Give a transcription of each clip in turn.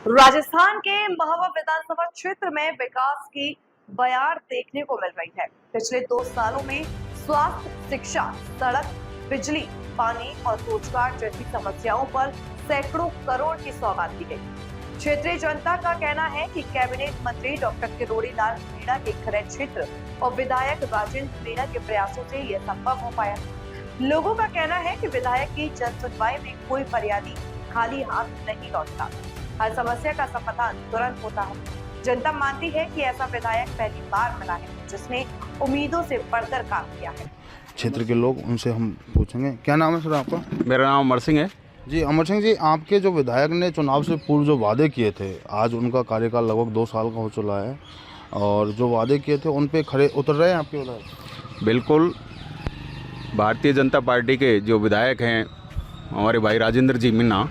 राजस्थान के महुआ विधानसभा क्षेत्र में विकास की बयार देखने को मिल रही है। पिछले 2 सालों में स्वास्थ्य, शिक्षा, सड़क, बिजली, पानी और रोजगार जैसी समस्याओं पर सैकड़ों करोड़ की सौगात दी गई। क्षेत्रीय जनता का कहना है कि कैबिनेट मंत्री डॉक्टर किरोड़ी लाल मीणा के क्रय क्षेत्र और विधायक राजेंद्र मीणा के प्रयासों से यह संभव हो पाया। लोगों का कहना है कि विधायक की जन सुनवाई में कोई फरियादी खाली हाथ नहीं लौटता। हर समस्या का समाधान तुरंत होता है। जनता मानती है कि ऐसा विधायक पहली बार मिला है जिसने उम्मीदों से बढ़कर काम किया है। क्षेत्र के लोग, उनसे हम पूछेंगे। क्या नाम है सर आपका? मेरा नाम अमर सिंह है। जी अमर सिंह जी, आपके जो विधायक ने चुनाव से पूर्व जो वादे किए थे, आज उनका कार्यकाल लगभग 2 साल का हो चुका है और जो वादे किए थे उन पे खरे उतर रहे हैं आपके विधायक? बिल्कुल, भारतीय जनता पार्टी के जो विधायक हैं हमारे भाई राजेंद्र जी मीणा,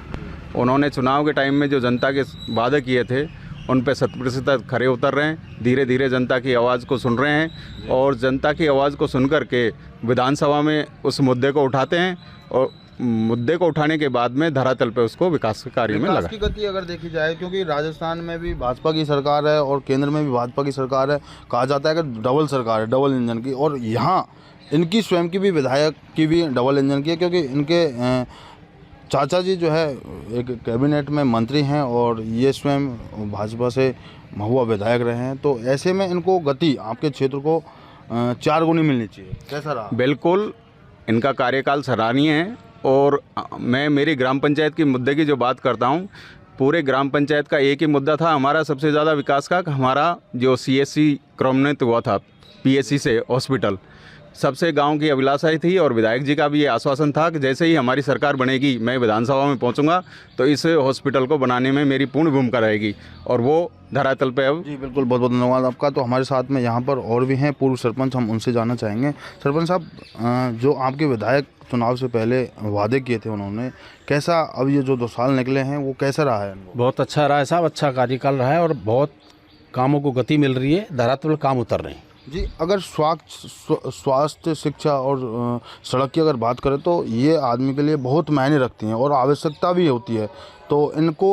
उन्होंने चुनाव के टाइम में जो जनता के वादे किए थे उन पे 100% खरे उतर रहे हैं। धीरे धीरे जनता की आवाज़ को सुन रहे हैं और जनता की आवाज़ को सुन कर के विधानसभा में उस मुद्दे को उठाते हैं और मुद्दे को उठाने के बाद में धरातल पे उसको विकास के कार्य में लगा। की गति अगर देखी जाए, क्योंकि राजस्थान में भी भाजपा की सरकार है और केंद्र में भी भाजपा की सरकार है, कहा जाता है कि डबल सरकार है, डबल इंजन की, और यहाँ इनकी स्वयं की भी विधायक की भी डबल इंजन की है, क्योंकि इनके चाचा जी जो है एक कैबिनेट में मंत्री हैं और ये स्वयं भाजपा से महुआ विधायक रहे हैं। तो ऐसे में इनको गति आपके क्षेत्र को 4 गुनी मिलनी चाहिए। कैसा रहा? बिल्कुल, इनका कार्यकाल सराहनीय है और मैं मेरी ग्राम पंचायत की मुद्दे की जो बात करता हूँ, पूरे ग्राम पंचायत का एक ही मुद्दा था हमारा सबसे ज़्यादा विकास का। हमारा जो CSC क्रमोन्नत हुआ था PSC से हॉस्पिटल, सबसे गांव की अभिलाषा ही थी और विधायक जी का भी ये आश्वासन था कि जैसे ही हमारी सरकार बनेगी मैं विधानसभा में पहुंचूंगा तो इस हॉस्पिटल को बनाने में मेरी पूर्ण भूमिका रहेगी और वो धरातल पे अब। जी बिल्कुल, बहुत बहुत धन्यवाद आपका। तो हमारे साथ में यहाँ पर और भी हैं पूर्व सरपंच, हम उनसे जानना चाहेंगे। सरपंच साहब, जो आपके विधायक चुनाव से पहले वादे किए थे उन्होंने, कैसा अब ये जो 2 साल निकले हैं वो कैसा रहा है? बहुत अच्छा रहा है साहब, अच्छा कार्यकाल रहा है और बहुत कामों को गति मिल रही है, धरातल काम उतर रहे हैं। जी, अगर स्वास्थ्य, शिक्षा और सड़क की अगर बात करें तो ये आदमी के लिए बहुत मायने रखती हैं और आवश्यकता भी होती है। तो इनको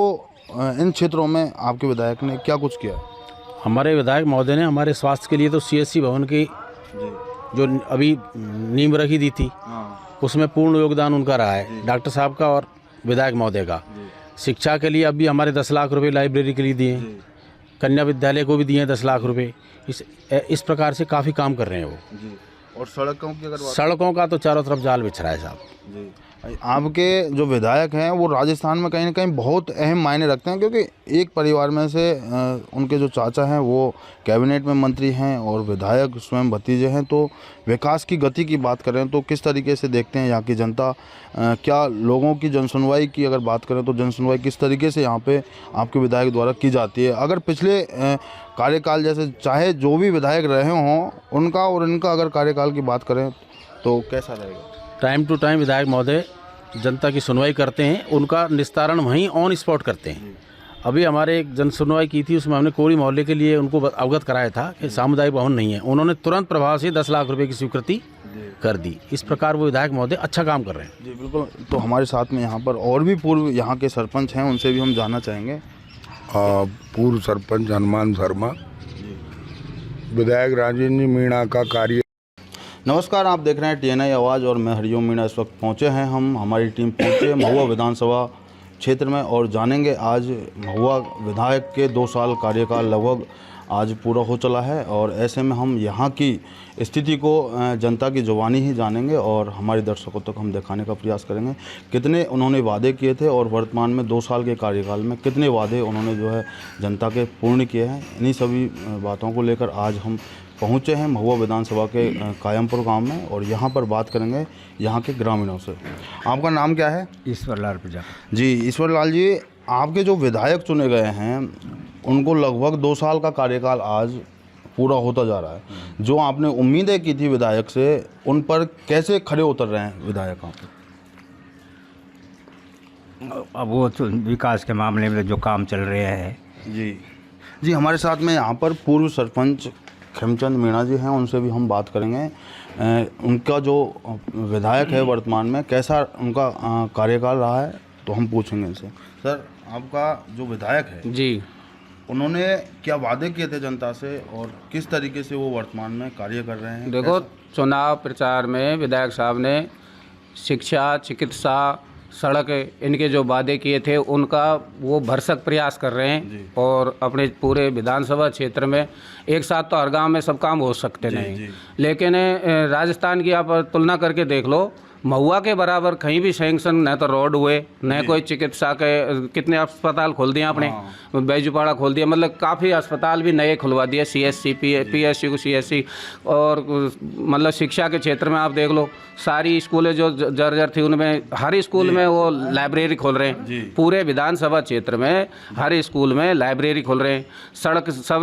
इन क्षेत्रों में आपके विधायक ने क्या कुछ किया? हमारे विधायक महोदय ने हमारे स्वास्थ्य के लिए तो CSC भवन की जो अभी नींव रखी दी थी, उसमें पूर्ण योगदान उनका रहा है, डॉक्टर साहब का और विधायक महोदय का। शिक्षा के लिए अभी हमारे 10 लाख रुपए लाइब्रेरी के लिए दिए हैं, कन्या विद्यालय को भी दिए हैं 10 लाख रुपए। इस प्रकार से काफ़ी काम कर रहे हैं वो जी। और सड़कों की अगर सड़कों का तो चारों तरफ जाल बिछ रहा है साहब जी। आपके जो विधायक हैं वो राजस्थान में कहीं ना कहीं बहुत अहम मायने रखते हैं, क्योंकि एक परिवार में से उनके जो चाचा हैं वो कैबिनेट में मंत्री हैं और विधायक स्वयं भतीजे हैं। तो विकास की गति की बात करें तो किस तरीके से देखते हैं यहाँ की जनता? क्या लोगों की जनसुनवाई की अगर बात करें तो जनसुनवाई किस तरीके से यहाँ पे आपके विधायक द्वारा की जाती है? अगर पिछले कार्यकाल जैसे चाहे जो भी विधायक रहे हों उनका और इनका अगर कार्यकाल की बात करें तो कैसा रहेगा? टाइम टू टाइम विधायक महोदय जनता की सुनवाई करते हैं, उनका निस्तारण वहीं ऑन स्पॉट करते हैं। अभी हमारे एक जन सुनवाई की थी, उसमें हमने कोरी मोहल्ले के लिए उनको अवगत कराया था कि सामुदायिक भवन नहीं है, उन्होंने तुरंत प्रभाव से 10 लाख रुपए की स्वीकृति कर दी। इस प्रकार वो विधायक महोदय अच्छा काम कर रहे हैं। जी बिल्कुल। तो हमारे साथ में यहाँ पर और भी पूर्व यहाँ के सरपंच हैं, उनसे भी हम जानना चाहेंगे। पूर्व सरपंच हनुमान शर्मा, विधायक राजेंद्र मीणा का कार्य। नमस्कार, आप देख रहे हैं TNI आवाज़ और मैं हरिओम मीणा। इस वक्त पहुँचे हैं हमारी टीम पहुँचे महुआ विधानसभा क्षेत्र में और जानेंगे आज महुआ विधायक के 2 साल कार्यकाल लगभग आज पूरा हो चला है और ऐसे में हम यहाँ की स्थिति को जनता की जुबानी ही जानेंगे और हमारे दर्शकों तक हम दिखाने का प्रयास करेंगे कितने उन्होंने वादे किए थे और वर्तमान में 2 साल के कार्यकाल में कितने वादे उन्होंने जो है जनता के पूर्ण किए हैं। इन्हीं सभी बातों को लेकर आज हम पहुँचे हैं महुआ विधानसभा के कायमपुर गांव में और यहाँ पर बात करेंगे यहाँ के ग्रामीणों से। आपका नाम क्या है? ईश्वर लाल प्रजापति। जी ईश्वर लाल जी, आपके जो विधायक चुने गए हैं उनको लगभग 2 साल का कार्यकाल आज पूरा होता जा रहा है। जो आपने उम्मीदें की थी विधायक से, उन पर कैसे खड़े उतर रहे हैं विधायक? अब वो तो विकास के मामले में जो काम चल रहे हैं। जी हमारे साथ में यहाँ पर पूर्व सरपंच खेमचंद मीणा जी हैं, उनसे भी हम बात करेंगे। उनका जो विधायक है वर्तमान में कैसा उनका कार्यकाल रहा है तो हम पूछेंगे इनसे। सर, आपका जो विधायक है जी। उन्होंने क्या वादे किए थे जनता से और किस तरीके से वो वर्तमान में कार्य कर रहे हैं? देखो, चुनाव प्रचार में विधायक साहब ने शिक्षा, चिकित्सा, सड़क, इनके जो वादे किए थे उनका वो भरसक प्रयास कर रहे हैं। और अपने पूरे विधानसभा क्षेत्र में एक साथ तो हर गांव में सब काम हो सकते नहीं, लेकिन राजस्थान की आप तुलना करके देख लो, महुआ के बराबर कहीं भी सैंक्शन न तो रोड हुए, न कोई चिकित्सा के, कितने अस्पताल खोल दिए आपने, बैजूपाड़ा खोल दिया, मतलब काफ़ी अस्पताल भी नए खुलवा दिए, CSC, PSC को CSC। और मतलब शिक्षा के क्षेत्र में आप देख लो, सारी स्कूलें जो जर्जर थी उनमें हर स्कूल में वो लाइब्रेरी खोल रहे हैं। पूरे विधानसभा क्षेत्र में हर स्कूल में लाइब्रेरी खोल रहे हैं। सड़क सब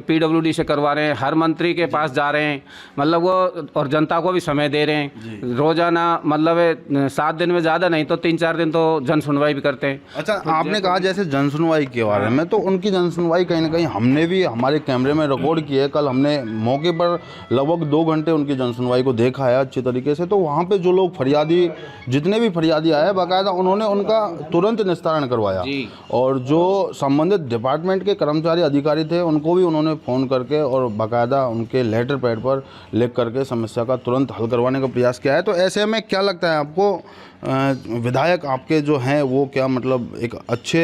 PWD से करवा रहे हैं, हर मंत्री के पास जा रहे हैं, मतलब वो, और जनता को भी समय दे रहे हैं। रोजाना मतलब 7 दिन में ज़्यादा नहीं तो 3-4 दिन तो जन सुनवाई भी करते हैं। अच्छा, आपने कहा जैसे जन सुनवाई के बारे में, तो उनकी जन सुनवाई कहीं ना कहीं हमने भी हमारे कैमरे में रिकॉर्ड की है। कल हमने मौके पर लगभग 2 घंटे उनकी जन सुनवाई को देखा है अच्छी तरीके से। तो वहाँ पे जो लोग फरियादी, जितने भी फरियादी आए, बाकायदा उन्होंने उनका तुरंत निस्तारण करवाया। और जो संबंधित डिपार्टमेंट के कर्मचारी अधिकारी थे उनको भी उन्होंने फ़ोन करके और बाकायदा उनके लेटर पैड पर लिख करके समस्या का तुरंत हल करवाने का प्रयास किया है। तो ऐसे में क्या लगता है आपको, विधायक आपके जो हैं वो क्या मतलब एक अच्छे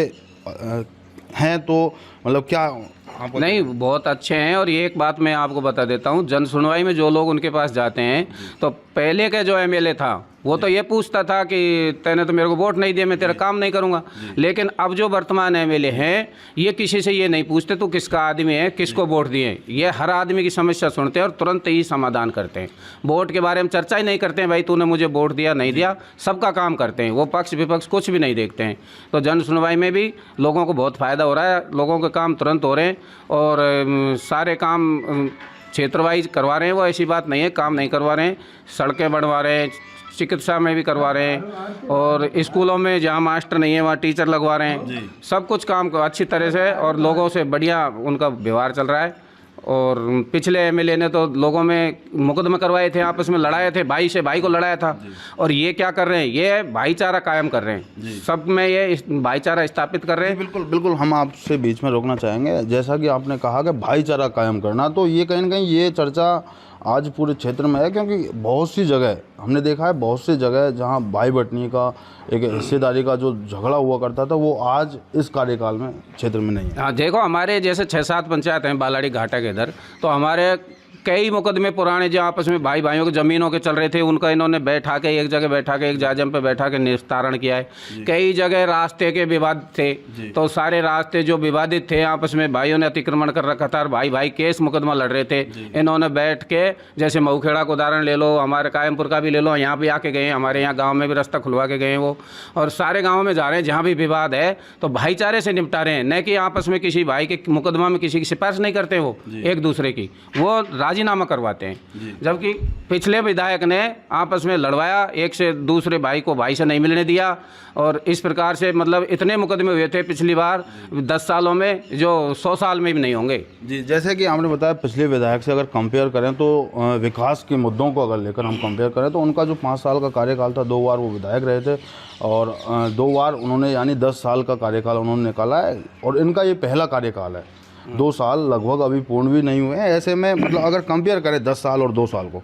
हैं? तो मतलब क्या आपको? नहीं, बहुत अच्छे हैं। और ये एक बात मैं आपको बता देता हूँ, जन सुनवाई में जो लोग उनके पास जाते हैं, तो पहले का जो MLA था वो तो ये पूछता था कि तैने तो मेरे को वोट नहीं दिया, मैं तेरा काम नहीं करूँगा। लेकिन अब जो वर्तमान MLA हैं, ये किसी से ये नहीं पूछते तू किसका आदमी है, किसको वोट दिए। ये हर आदमी की समस्या सुनते हैं और तुरंत ही समाधान करते हैं। वोट के बारे में चर्चा ही नहीं करते हैं, भाई तूने मुझे वोट दिया नहीं दिया, सबका काम करते हैं। वो पक्ष विपक्ष कुछ भी नहीं देखते हैं। तो जन सुनवाई में भी लोगों को बहुत फ़ायदा हो रहा है, लोगों के काम तुरंत हो रहे हैं और सारे काम क्षेत्र वाइज करवा रहे हैं। वो ऐसी बात नहीं है काम नहीं करवा रहे हैं, सड़कें बनवा रहे हैं, चिकित्सा में भी करवा रहे हैं, और स्कूलों में जहाँ मास्टर नहीं है वहाँ टीचर लगवा रहे हैं। सब कुछ काम अच्छी तरह से और लोगों से बढ़िया उनका व्यवहार चल रहा है। और पिछले MLA ने तो लोगों में मुकदमे करवाए थे, आपस में लड़ाए थे, भाई से भाई को लड़ाया था। और ये क्या कर रहे हैं, ये भाईचारा कायम कर रहे हैं, सब में ये भाईचारा स्थापित कर रहे हैं। बिल्कुल बिल्कुल, हम आपसे बीच में रोकना चाहेंगे। जैसा कि आपने कहा कि भाईचारा कायम करना, तो ये कहीं ना कहीं ये चर्चा आज पूरे क्षेत्र में है, क्योंकि बहुत सी जगह हमने देखा है, बहुत सी जगह जहां भाई बटनी का एक हिस्सेदारी का जो झगड़ा हुआ करता था वो आज इस कार्यकाल में क्षेत्र में नहीं है। हाँ, देखो हमारे जैसे 6-7 पंचायत हैं बालाड़ी घाटा के इधर, तो हमारे कई मुकदमे पुराने जो आपस में भाई भाइयों की ज़मीनों के चल रहे थे, उनका इन्होंने बैठा के एक जगह बैठा के एक जाजम पे बैठा के निस्तारण किया है। कई जगह रास्ते के विवाद थे, तो सारे रास्ते जो विवादित थे आपस में भाइयों ने अतिक्रमण कर रखा था और भाई भाई केस मुकदमा लड़ रहे थे, इन्होंने बैठ के, जैसे मऊखेड़ा का उदाहरण ले लो, हमारे कायमपुर का भी ले लो, यहाँ भी आके गए, हमारे यहाँ गाँव में भी रास्ता खुलवा के गए वो, और सारे गाँव में जा रहे हैं जहाँ भी विवाद है तो भाईचारे से निपटा रहे हैं, न कि आपस में किसी भाई के मुकदमा में किसी की सिफारिश नहीं करते, वो एक दूसरे की वो राजीनामा करवाते हैं। जबकि पिछले विधायक ने आपस में लड़वाया, एक से दूसरे भाई को भाई से नहीं मिलने दिया, और इस प्रकार से मतलब इतने मुकदमे हुए थे पिछली बार 10 सालों में जो 100 साल में भी नहीं होंगे। जी, जैसे कि आपने बताया पिछले विधायक से अगर कंपेयर करें तो विकास के मुद्दों को अगर लेकर हम कंपेयर करें तो उनका जो 5 साल का कार्यकाल था, 2 बार वो विधायक रहे थे और 2 बार उन्होंने यानी 10 साल का कार्यकाल उन्होंने निकाला है, और इनका ये पहला कार्यकाल है। 2 साल लगभग अभी पूर्ण भी नहीं हुए हैं। ऐसे में मतलब अगर कंपेयर करें 10 साल और 2 साल को,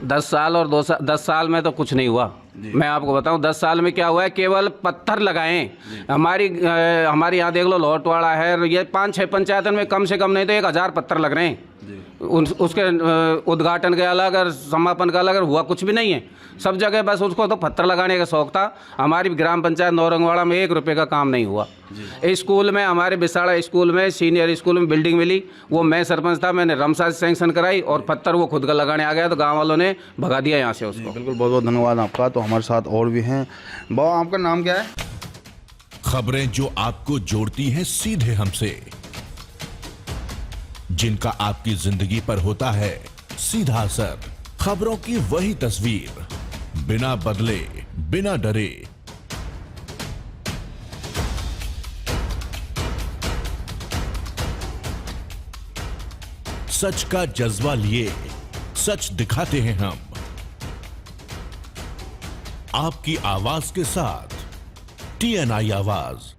10 साल और 10 साल में तो कुछ नहीं हुआ। मैं आपको बताऊं 10 साल में क्या हुआ है, केवल पत्थर लगाए। हमारी यहाँ देख लो लोहटवाड़ा है, ये 5-6 पंचायतों में कम से कम नहीं तो 1000 पत्थर लग रहे हैं। उसके उद्घाटन के अलग और समापन का अलग हुआ कुछ भी नहीं है, सब जगह बस उसको तो पत्थर लगाने का शौक था। हमारी ग्राम पंचायत नौरंगवाड़ा में 1 रुपये का काम नहीं हुआ। स्कूल में, हमारे बिसाड़ा स्कूल में, सीनियर स्कूल में बिल्डिंग मिली, वो मैं सरपंच था, मैंने रमसा से सैंक्शन कराई और पत्थर वो खुद का लगाने आ गया तो गाँव वालों ने भगा दिया यहाँ से उसको। बिल्कुल, बहुत बहुत धन्यवाद आपका। तो हमारे साथ और भी हैं। बाबा, आपका नाम क्या है? खबरें जो आपको जोड़ती हैं सीधे हमसे, जिनका आपकी जिंदगी पर होता है सीधा असर, खबरों की वही तस्वीर, बिना बदले बिना डरे। सच का जज्बा लिए सच दिखाते हैं हम, आपकी आवाज के साथ TNI आवाज।